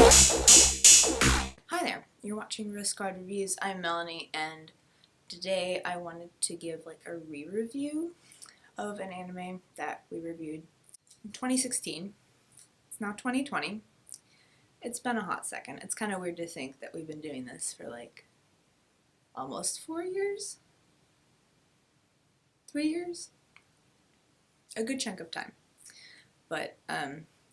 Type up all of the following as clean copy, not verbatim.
Hi there, you're watching Risk Squad Reviews. I'm Melanie, and today I wanted to give like a re-review of an anime that we reviewed in 2016. It's now 2020. It's been a hot second. It's kind of weird to think that we've been doing this for like almost 4 years? 3 years? A good chunk of time. But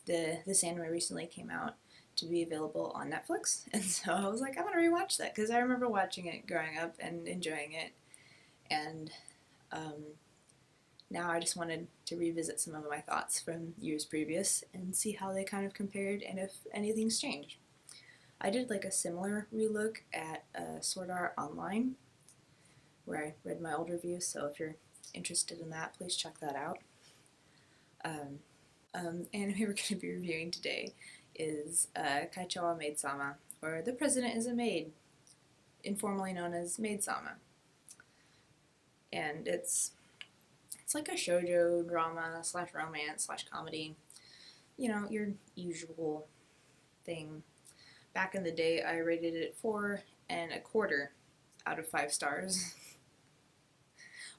this anime recently came out to be available on Netflix, and so I was like, I'm gonna rewatch that because I remember watching it growing up and enjoying it, and now I just wanted to revisit some of my thoughts from years previous and see how they kind of compared and if anything's changed. I did like a similar relook at Sword Art Online, where I read my old reviews, so if you're interested in that, please check that out. Anime we're going to be reviewing today is Kaichou-wa Maid-sama, or The President is a Maid, informally known as Maid-sama. And it's like a shoujo drama slash romance slash comedy. You know, your usual thing. Back in the day, I rated it 4.25 out of 5 stars.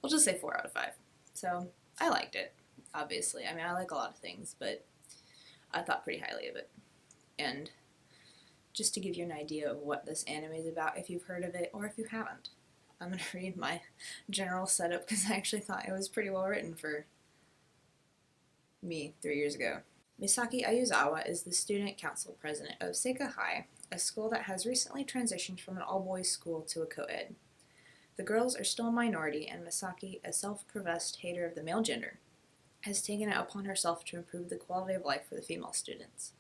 We'll just say 4 out of 5. So, I liked it, obviously. I mean, I like a lot of things, but I thought pretty highly of it. And just to give you an idea of what this anime is about, if you've heard of it or if you haven't, I'm going to read my general setup because I actually thought it was pretty well written for me 3 years ago. Misaki Ayuzawa is the student council president of Seika High, a school that has recently transitioned from an all-boys school to a co-ed. The girls are still a minority, and Misaki, a self-professed hater of the male gender, has taken it upon herself to improve the quality of life for the female students.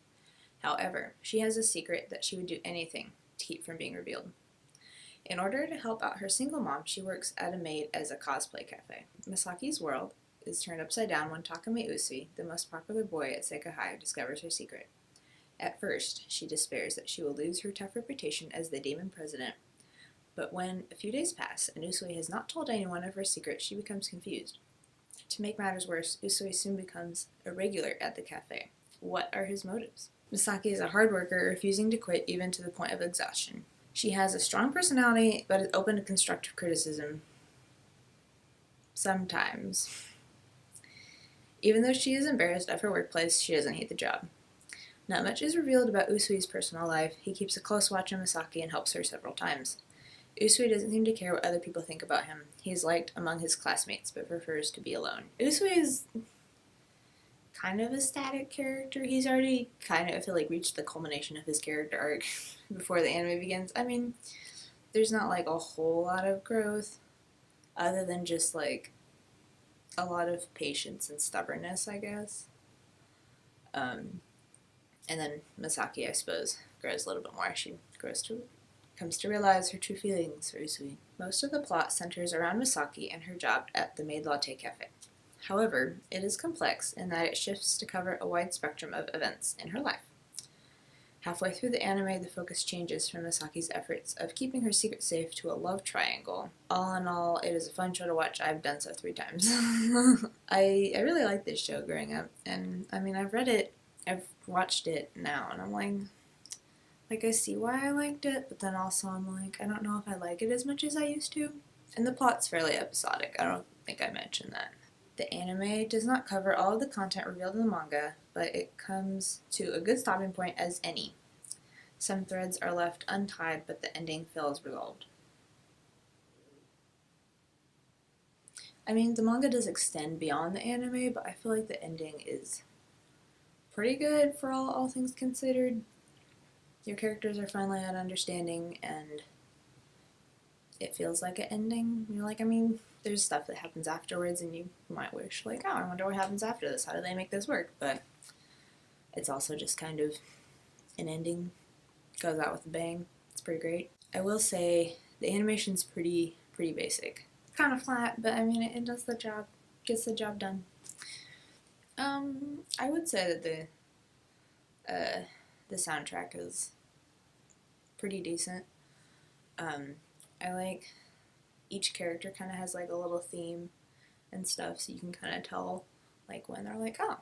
However, she has a secret that she would do anything to keep from being revealed. In order to help out her single mom, she works at a maid as a cosplay cafe. Misaki's world is turned upside down when Takumi Usui, the most popular boy at Seika High, discovers her secret. At first, she despairs that she will lose her tough reputation as the demon president, but when a few days pass and Usui has not told anyone of her secret, she becomes confused. To make matters worse, Usui soon becomes a regular at the cafe. What are his motives? Misaki is a hard worker, refusing to quit even to the point of exhaustion. She has a strong personality, but is open to constructive criticism. Sometimes. Even though she is embarrassed of her workplace, she doesn't hate the job. Not much is revealed about Usui's personal life. He keeps a close watch on Misaki and helps her several times. Usui doesn't seem to care what other people think about him. He is liked among his classmates, but prefers to be alone. Usui is kind of a static character. He's already kind of, I feel like, reached the culmination of his character arc before the anime begins. I mean, there's not like a whole lot of growth other than just like a lot of patience and stubbornness, I guess. And then Misaki, I suppose, grows a little bit more. She comes to realize her true feelings for Usui. Most of the plot centers around Misaki and her job at the Maid Latte Cafe. However, it is complex in that it shifts to cover a wide spectrum of events in her life. Halfway through the anime, the focus changes from Misaki's efforts of keeping her secret safe to a love triangle. All in all, it is a fun show to watch. I've done so 3 times. I really liked this show growing up, and I mean, I've watched it now, and I'm like, I see why I liked it, but then also I'm like, I don't know if I like it as much as I used to. And the plot's fairly episodic. I don't think I mentioned that. The anime does not cover all of the content revealed in the manga, but it comes to a good stopping point as any. Some threads are left untied, but the ending feels resolved. I mean, the manga does extend beyond the anime, but I feel like the ending is pretty good for all things considered. Your characters are finally at understanding, and it feels like an ending. You're like, I mean, there's stuff that happens afterwards, and you might wish, like, oh, I wonder what happens after this. How do they make this work? But it's also just kind of an ending. Goes out with a bang. It's pretty great. I will say the animation's pretty basic. Kind of flat, but I mean, it does the job. Gets the job done. I would say that the soundtrack is pretty decent. I like each character kind of has like a little theme and stuff, so you can kind of tell like when they're like, oh,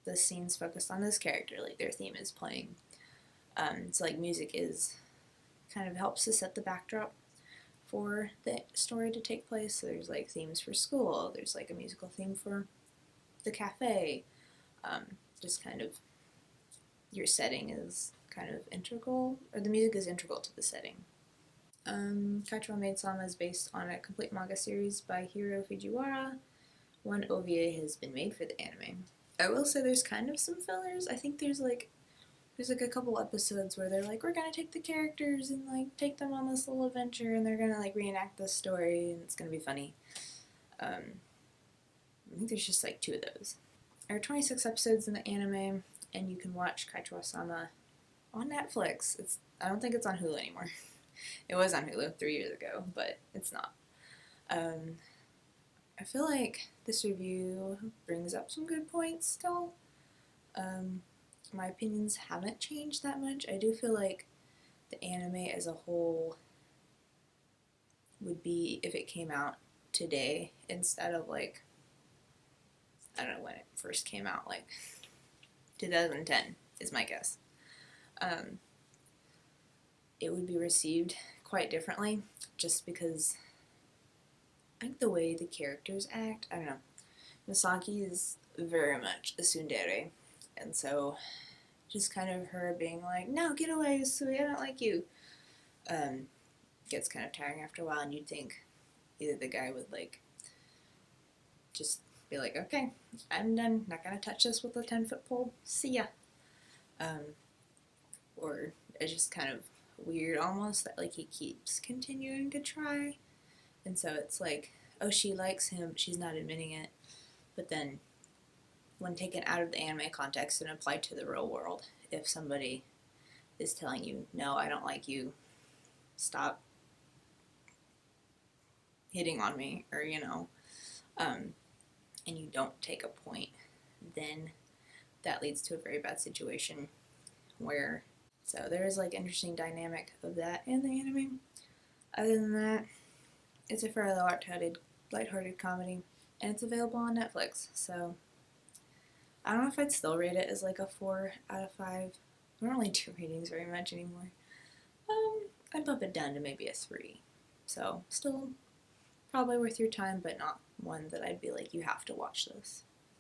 this scene's focused on this character, like their theme is playing. It's like music is kind of helps to set the backdrop for the story to take place. So there's like themes for school, there's like a musical theme for the cafe. Just kind of your setting is kind of integral, or the music is integral to the setting. Kaichou-wa Maid-sama is based on a complete manga series by Hiro Fujiwara. One OVA has been made for the anime. I will say there's kind of some fillers. I think there's like a couple episodes where they're like, we're gonna take the characters and like take them on this little adventure, and they're gonna like reenact this story, and it's gonna be funny. I think there's just like 2 of those. There are 26 episodes in the anime, and you can watch Kaichou-wa on Netflix. I don't think it's on Hulu anymore. It was on Hulu 3 years ago, but it's not. I feel like this review brings up some good points still. My opinions haven't changed that much. I do feel like the anime as a whole would be if it came out today instead of like, I don't know when it first came out, like 2010 is my guess. It would be received quite differently just because I think the way the characters act, I don't know. Misaki is very much a tsundere, and so just kind of her being like, no, get away, Sui, I don't like you, gets kind of tiring after a while, and you'd think either the guy would like just be like, okay, I'm done, not gonna touch this with a 10-foot pole, see ya. Or it's just kind of weird almost that like he keeps continuing to try, and so it's like, oh, she likes him, she's not admitting it, but then when taken out of the anime context and applied to the real world, if somebody is telling you, no, I don't like you, stop hitting on me, or and you don't take a point, then that leads to a very bad situation where, so there is like interesting dynamic of that in the anime. Other than that, it's a fairly lighthearted comedy, and it's available on Netflix, so I don't know if I'd still rate it as like a 4 out of 5. I don't really do ratings very much anymore. I'd bump it down to maybe a 3. So still probably worth your time, but not one that I'd be like, you have to watch this.